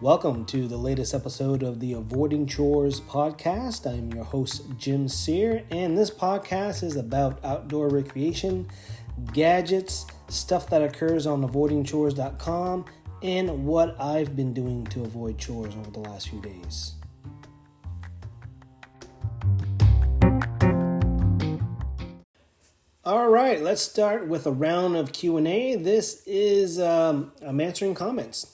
Welcome to the latest episode of the Avoiding Chores podcast. I'm your host, Jim Sear, and this podcast is about outdoor recreation, gadgets, stuff that occurs on avoidingchores.com, and what I've been doing to avoid chores over the last few days. All right, let's start with a round of Q&A. This is I'm answering comments.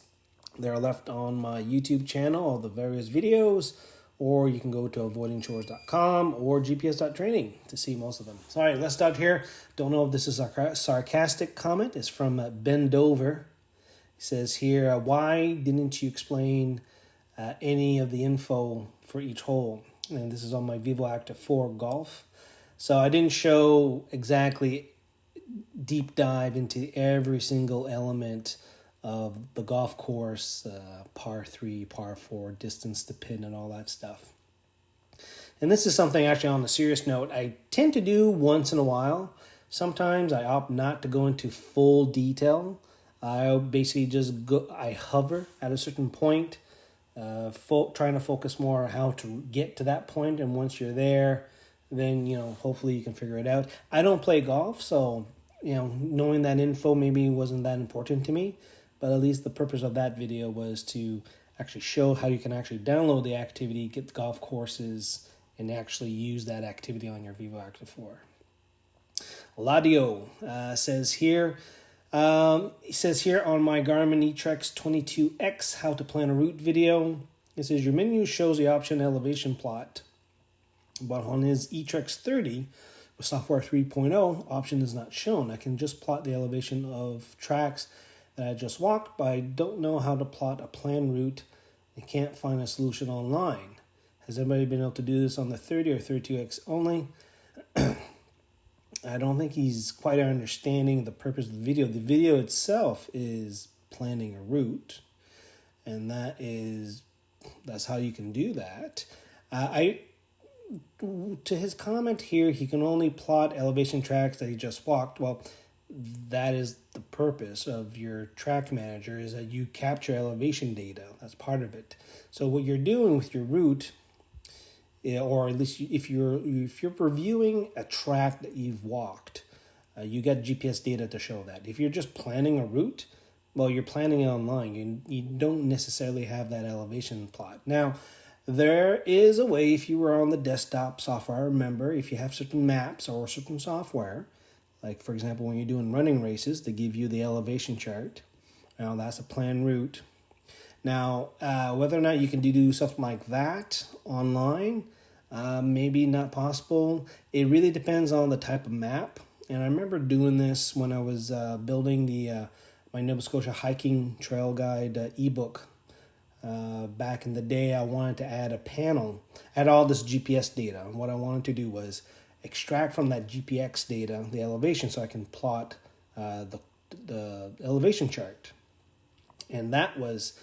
They're left on my YouTube channel, all the various videos, or you can go to avoidingchores.com or gps.training to see most of them. All right, let's start here. Don't know if this is a sarcastic comment. It's from Ben Dover. He says here, why didn't you explain any of the info for each hole? And this is on my Vivo Active 4 Golf. So I didn't show exactly deep dive into every single element of the golf course, par 3, par 4, distance to pin and all that stuff. And this is something actually on a serious note I tend to do once in a while. Sometimes I opt not to go into full detail. I basically just I hover at a certain point, trying to focus more on how to get to that point. And once you're there, then, hopefully you can figure it out. I don't play golf, so, knowing that info maybe wasn't that important to me. But at least the purpose of that video was to actually show how you can actually download the activity, get the golf courses, and actually use that activity on your Vivo Active 4. Ladio says here on my Garmin eTrex 22X how to plan a route video. It says your menu shows the option elevation plot, but on his eTrex 30 with software 3.0, option is not shown. I can just plot the elevation of tracks that I just walked, but I don't know how to plot a planned route and can't find a solution online. Has anybody been able to do this on the 30 or 32X only? I don't think he's quite understanding the purpose of the video. The video itself is planning a route, and that's how you can do that. To his comment here, he can only plot elevation tracks that he just walked. Well, that is the purpose of your track manager, is that you capture elevation data. That's part of it. So what you're doing with your route, or at least if you're reviewing a track that you've walked, you get GPS data to show that. If you're just planning a route, well, you're planning it online. You don't necessarily have that elevation plot. Now, there is a way, if you were on the desktop software, I remember if you have certain maps or certain software, like, for example, when you're doing running races, they give you the elevation chart. Now, that's a planned route. Now, whether or not you can do something like that online, maybe not possible. It really depends on the type of map. And I remember doing this when I was building my Nova Scotia hiking trail guide ebook. Back in the day, I wanted to add a panel. I had all this GPS data. And what I wanted to do was extract from that GPX data the elevation so I can plot the elevation chart. And that was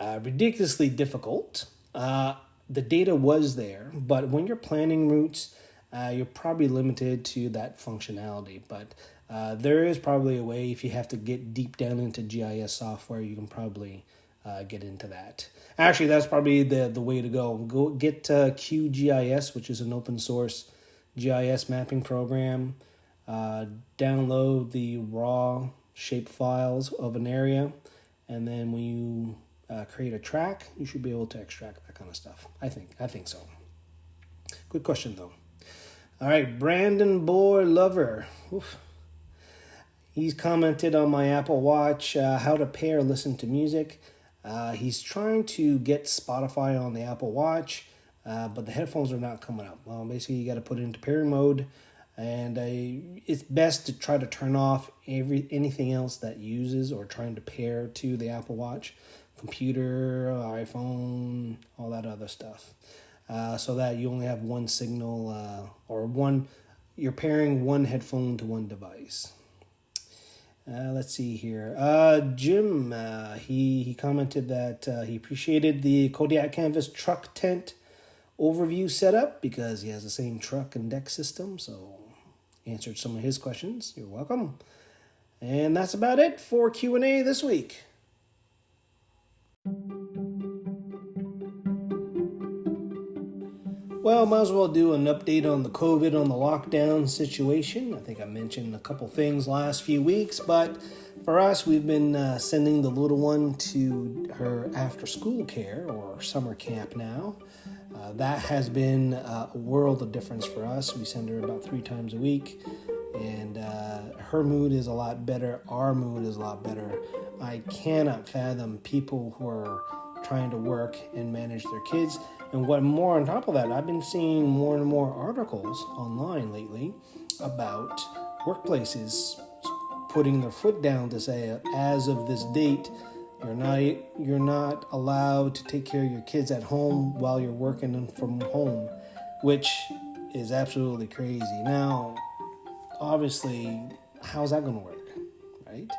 ridiculously difficult. The data was there, but when you're planning routes, you're probably limited to that functionality. But there is probably a way, if you have to get deep down into GIS software, you can probably get into that. Actually, that's probably the way to go. Go get QGIS, which is an open source GIS mapping program. Download the raw shape files of an area, and then when you create a track, you should be able to extract that kind of stuff. I think so. Good question though. All right, Brandon Boy Lover. Oof. He's commented on my Apple Watch how to pair listen to music. He's trying to get Spotify on the Apple Watch, but the headphones are not coming up. Well, basically, you got to put it into pairing mode, and it's best to try to turn off anything else that uses or trying to pair to the Apple Watch, computer, iPhone, all that other stuff, so that you only have one signal you're pairing one headphone to one device. Let's see here. Jim, he commented that he appreciated the Kodiak Canvas truck tent overview setup because he has the same truck and deck system, so answered some of his questions. You're welcome. And that's about it for Q&A this week. Well, might as well do an update on the COVID, on the lockdown situation. I think I mentioned a couple things last few weeks, but for us, we've been sending the little one to her after-school care or summer camp now. That has been a world of difference for us. We send her about 3 times a week, and her mood is a lot better. Our mood is a lot better. I cannot fathom people who are trying to work and manage their kids. And what more on top of that, I've been seeing more and more articles online lately about workplaces putting their foot down to say, as of this date, you're not allowed to take care of your kids at home while you're working from home, which is absolutely crazy. Now, obviously, how's that going to work, right?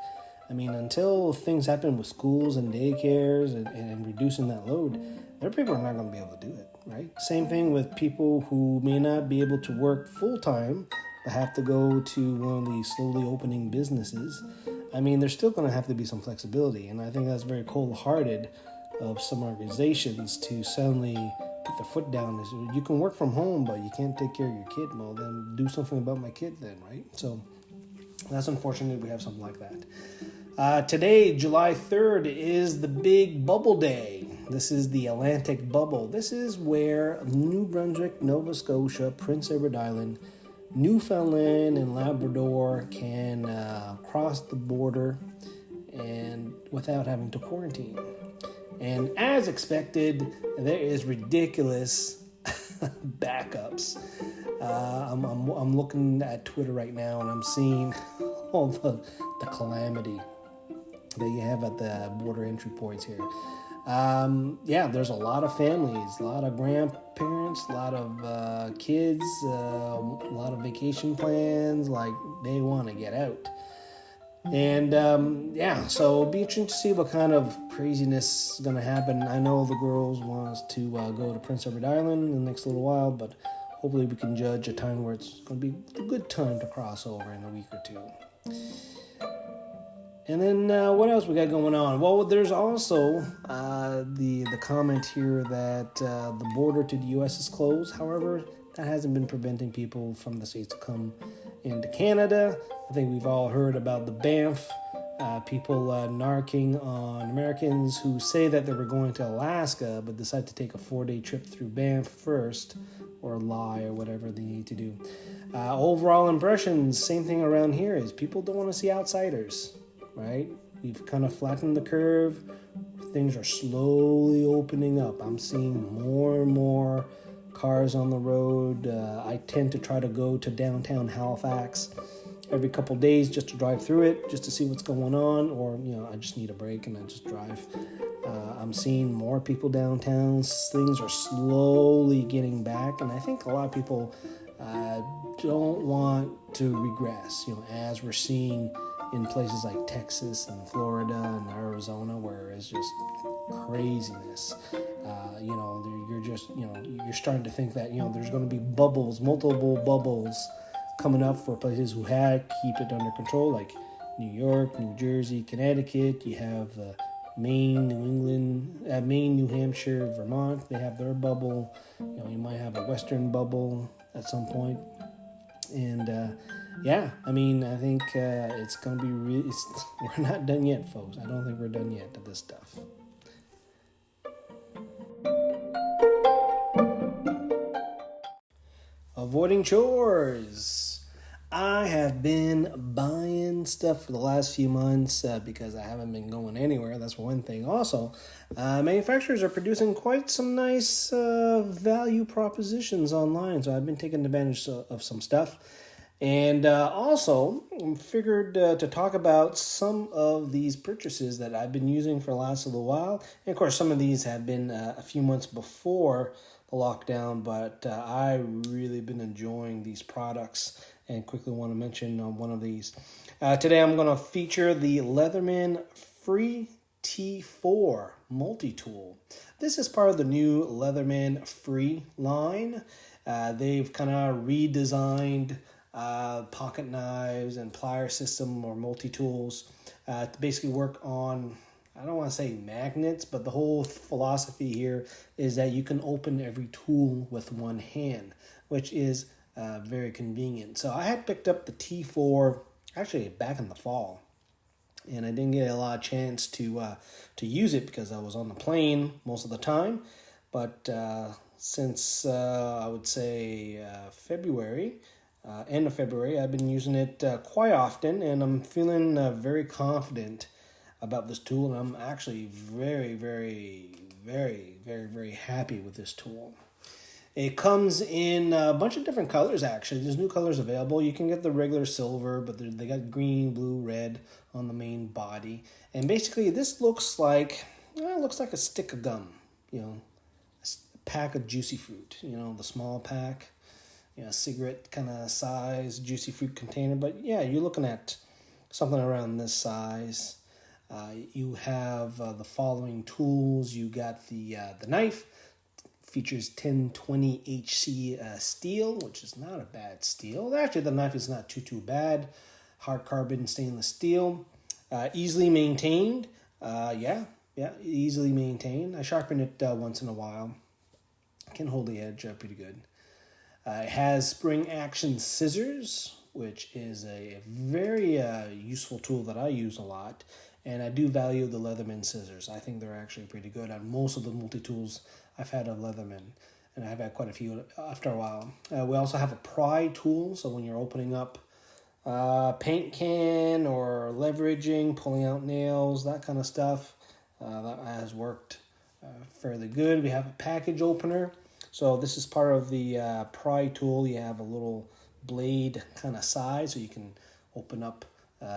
I mean, until things happen with schools and daycares and reducing that load, there are people who are not going to be able to do it, right? Same thing with people who may not be able to work full-time, but have to go to one of these slowly opening businesses. I mean, there's still going to have to be some flexibility, and I think that's very cold-hearted of some organizations to suddenly put their foot down. You can work from home, but you can't take care of your kid. Well, then do something about my kid then, right? So that's unfortunate we have something like that. Today, July 3rd, is the Big Bubble Day. This is the Atlantic Bubble. This is where New Brunswick, Nova Scotia, Prince Edward Island, Newfoundland, and Labrador can cross the border and without having to quarantine. And as expected, there is ridiculous backups. I'm looking at Twitter right now, and I'm seeing all the calamity that you have at the border entry points here. There's a lot of families, a lot of grandparents, a lot of kids, a lot of vacation plans, like they want to get out. And so it'll be interesting to see what kind of craziness is going to happen. I know the girls want us to go to Prince Edward Island in the next little while, but hopefully we can judge a time where it's going to be a good time to cross over in a week or two. And then what else we got going on? Well, there's also the comment here that the border to the U.S. is closed. However, that hasn't been preventing people from the States to come into Canada. I think we've all heard about the Banff, people narking on Americans who say that they were going to Alaska but decide to take a 4-day trip through Banff first, or lie, or whatever they need to do. Overall impressions, same thing around here, is people don't want to see outsiders. Right? We've kind of flattened the curve. Things are slowly opening up. I'm seeing more and more cars on the road. I tend to try to go to downtown Halifax every couple days just to drive through it, just to see what's going on, or I just need a break and I just drive. I'm seeing more people downtown. Things are slowly getting back, and I think a lot of people don't want to regress, as we're seeing in places like Texas and Florida and Arizona, where it's just craziness. You're starting to think that, there's going to be bubbles, multiple bubbles coming up for places who keep it under control, like New York, New Jersey, Connecticut. You have Maine, New England, Maine, New Hampshire, Vermont. They have their bubble. You might have a Western bubble at some point. And I think it's going to be we're not done yet, folks. I don't think we're done yet to this stuff. Avoiding chores. I have been buying stuff for the last few months because I haven't been going anywhere. That's one thing. Also, manufacturers are producing quite some nice value propositions online, so I've been taking advantage of some stuff. And also, figured to talk about some of these purchases that I've been using for the last little while. And of course, some of these have been a few months before the lockdown, but I really been enjoying these products and quickly want to mention one of these. Today, I'm going to feature the Leatherman Free T4 multi-tool. This is part of the new Leatherman Free line. They've kind of redesigned pocket knives and plier system or multi-tools to basically work on I don't want to say magnets, but the whole philosophy here is that you can open every tool with one hand, which is very convenient. So I had picked up the T4 actually back in the fall, and I didn't get a lot of chance to use it because I was on the plane most of the time. But since I would say February, end of February, I've been using it quite often, and I'm feeling very confident about this tool, and I'm actually very, very, very, very, very happy with this tool. It comes in a bunch of different colors, actually. There's new colors available. You can get the regular silver, but they got green, blue, red on the main body. And basically, this looks like a stick of gum, a pack of juicy fruit, the small pack, cigarette kind of size, juicy fruit container. But yeah, you're looking at something around this size. You have the following tools. You got the knife. Features 1020 HC steel, which is not a bad steel. Actually, the knife is not too bad. Hard carbon stainless steel. Easily maintained. Easily maintained. I sharpen it once in a while. Can hold the edge pretty good. It has spring action scissors, which is a very useful tool that I use a lot. And I do value the Leatherman scissors. I think they're actually pretty good on most of the multi-tools I've had of Leatherman. And I've had quite a few after a while. We also have a pry tool. So when you're opening up paint can or leveraging, pulling out nails, that kind of stuff, that has worked fairly good. We have a package opener. So this is part of the pry tool. You have a little blade kind of size so you can open up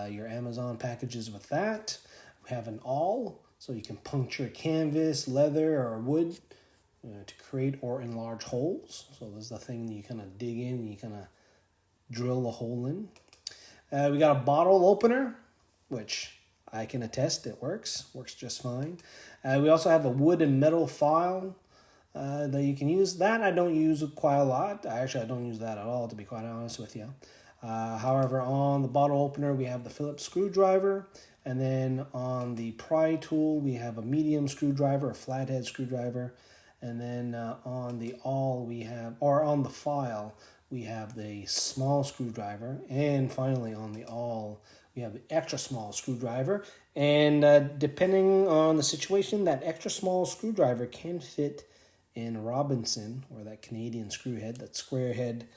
your Amazon packages with that. We have an awl, so you can puncture canvas, leather, or wood to create or enlarge holes. So this is the thing that you kind of dig in and you kind of drill a hole in. We got a bottle opener, which I can attest it works just fine. We also have a wood and metal file that you can use. That I don't use quite a lot. I don't use that at all, to be quite honest with you. However, on the bottle opener, we have the Phillips screwdriver. And then on the pry tool, we have a medium screwdriver, a flathead screwdriver. And then on the awl, on the file, we have the small screwdriver. And finally, on the awl, we have the extra small screwdriver. And depending on the situation, that extra small screwdriver can fit in a Robinson, or that Canadian screw head, that square head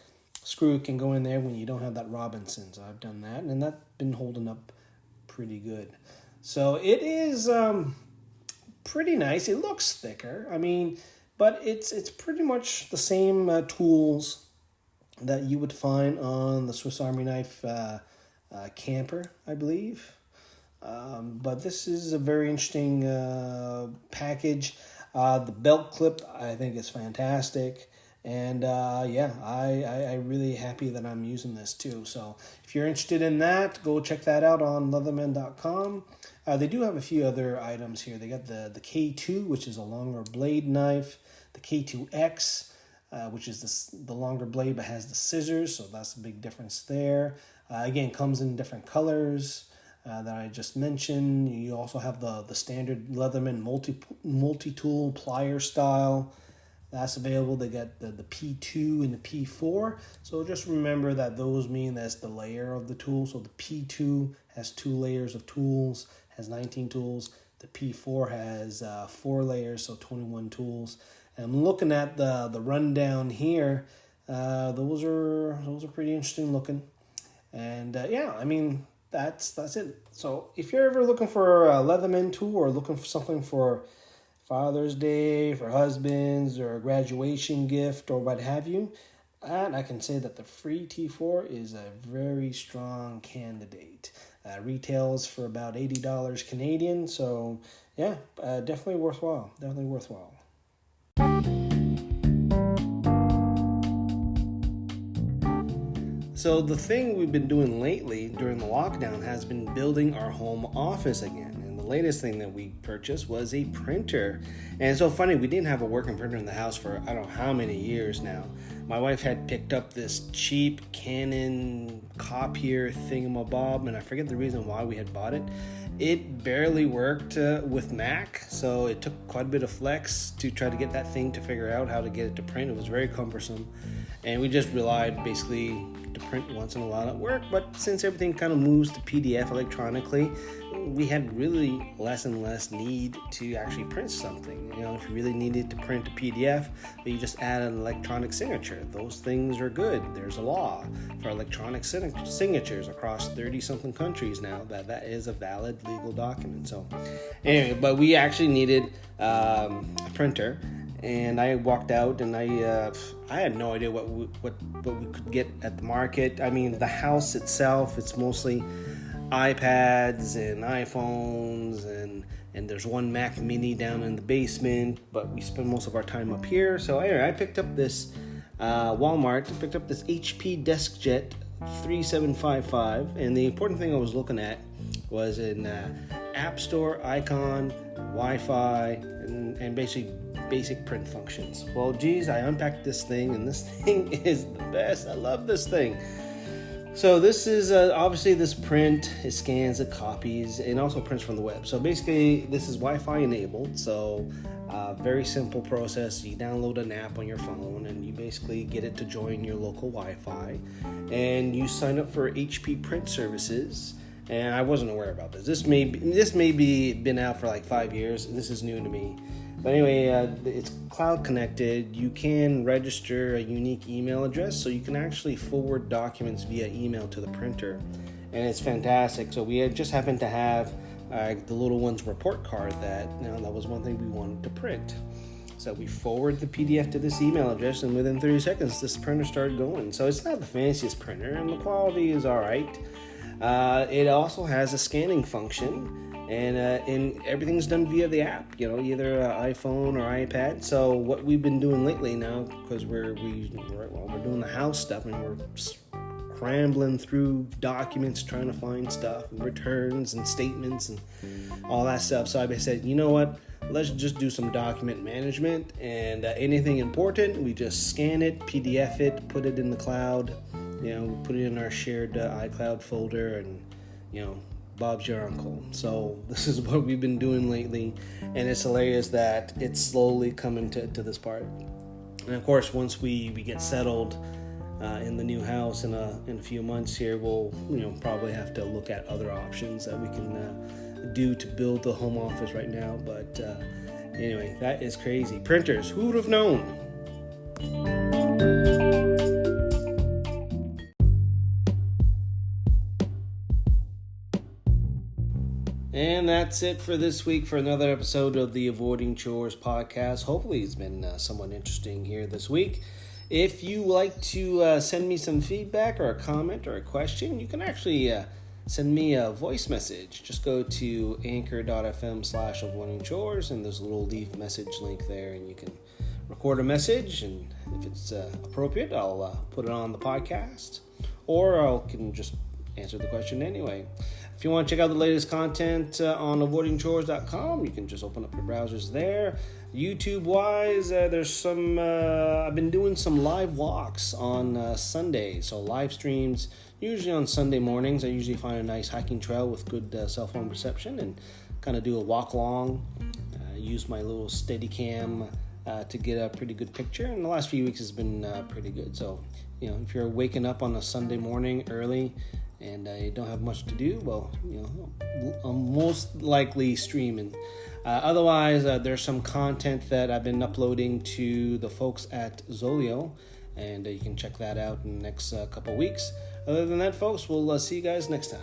screw can go in there when you don't have that Robinson. So I've done that, and that's been holding up pretty good. So it is pretty nice. It looks thicker, but it's pretty much the same tools that you would find on the Swiss Army knife camper, I believe. But this is a very interesting package. The belt clip, I think, is fantastic. And I'm really happy that I'm using this too. So if you're interested in that, go check that out on leatherman.com. They do have a few other items here. They got the K2, which is a longer blade knife. The K2X, which is the longer blade but has the scissors. So that's a big difference there. Again, comes in different colors that I just mentioned. You also have the standard Leatherman multi-tool plier style. That's available. They got the P2 and the P4. So just remember that those mean that's the layer of the tool. So the P2 has 2 layers of tools, has 19 tools. The P4 has 4 layers, so 21 tools. And I'm looking at the rundown here. Those are pretty interesting looking. And that's it. So if you're ever looking for a Leatherman tool or looking for something for Father's Day, for husbands, or a graduation gift, or what have you, and I can say that the free T4 is a very strong candidate. Retails for about $80 Canadian, so yeah, definitely worthwhile. So the thing we've been doing lately during the lockdown has been building our home office again. The latest thing that we purchased was a printer. And it's so funny, we didn't have a working printer in the house for I don't know how many years now. my wife had picked up this cheap Canon copier thingamabob, and I forget the reason why we had bought it. It barely worked with Mac, so it took quite a bit of flex to try to get that thing to figure out how to get it to print. It was very cumbersome, and we just relied basically to print once in a while at work. But since everything kind of moves to PDF electronically, we had really less and less need to actually print something. If you really needed to print a PDF, you just add an electronic signature. Those things are good. There's a law for electronic signatures across 30-something countries now that is a valid legal document. So anyway, but we actually needed a printer. And I walked out, and I had no idea what we could get at the market. I mean, the house itself, it's mostly iPads and iPhones, and there's one Mac Mini down in the basement, but we spend most of our time up here. So anyway, I picked up this Walmart. I picked up this HP DeskJet 3755, and the important thing I was looking at was an App Store icon, Wi-Fi, and basically basic print functions. Well, geez, I unpacked this thing, and this thing is the best. I love this thing. So this is obviously this print. It scans, it copies, and also prints from the web. So basically, this is Wi-Fi enabled. So very simple process. You download an app on your phone, and you basically get it to join your local Wi-Fi, and you sign up for HP print services. And I wasn't aware about this. This may be been out for like 5 years. This is new to me. But anyway, it's cloud connected. You can register a unique email address, so you can actually forward documents via email to the printer, and it's fantastic. So we had just happened to have the little one's report card that was one thing we wanted to print. So we forward the PDF to this email address, and within 30 seconds, this printer started going. So it's not the fanciest printer, and the quality is all right. It also has a scanning function. And everything's done via the app, either iPhone or iPad. So what we've been doing lately now, because we're doing the house stuff, and we're scrambling through documents trying to find stuff, and returns and statements and all that stuff. So I said, you know what? Let's just do some document management, and anything important, we just scan it, PDF it, put it in the cloud. We put it in our shared iCloud folder, and Bob's your uncle. So this is what we've been doing lately, and it's hilarious that it's slowly coming to this part. And of course, once we get settled in the new house in a few months here, we'll probably have to look at other options that we can do to build the home office right now. But anyway, that is crazy. Printers, who would have known? And that's it for this week for another episode of the Avoiding Chores podcast. Hopefully it's been somewhat interesting here this week. If you like to send me some feedback or a comment or a question, you can actually send me a voice message. Just go to anchor.fm/avoidingchores, and there's a little leave message link there, and you can record a message, and if it's appropriate, I'll put it on the podcast, or I can just answer the question anyway. If you want to check out the latest content on avoidingchores.com, you can just open up your browsers there. YouTube-wise, there's some, I've been doing some live walks on Sunday, so live streams, usually on Sunday mornings. I usually find a nice hiking trail with good cell phone reception and kind of do a walk along, use my little Steadicam to get a pretty good picture, and the last few weeks has been pretty good. So, if you're waking up on a Sunday morning early, and I don't have much to do, well, I'm most likely streaming. Otherwise, there's some content that I've been uploading to the folks at Zolio, and you can check that out in the next couple weeks. Other than that, folks, we'll see you guys next time.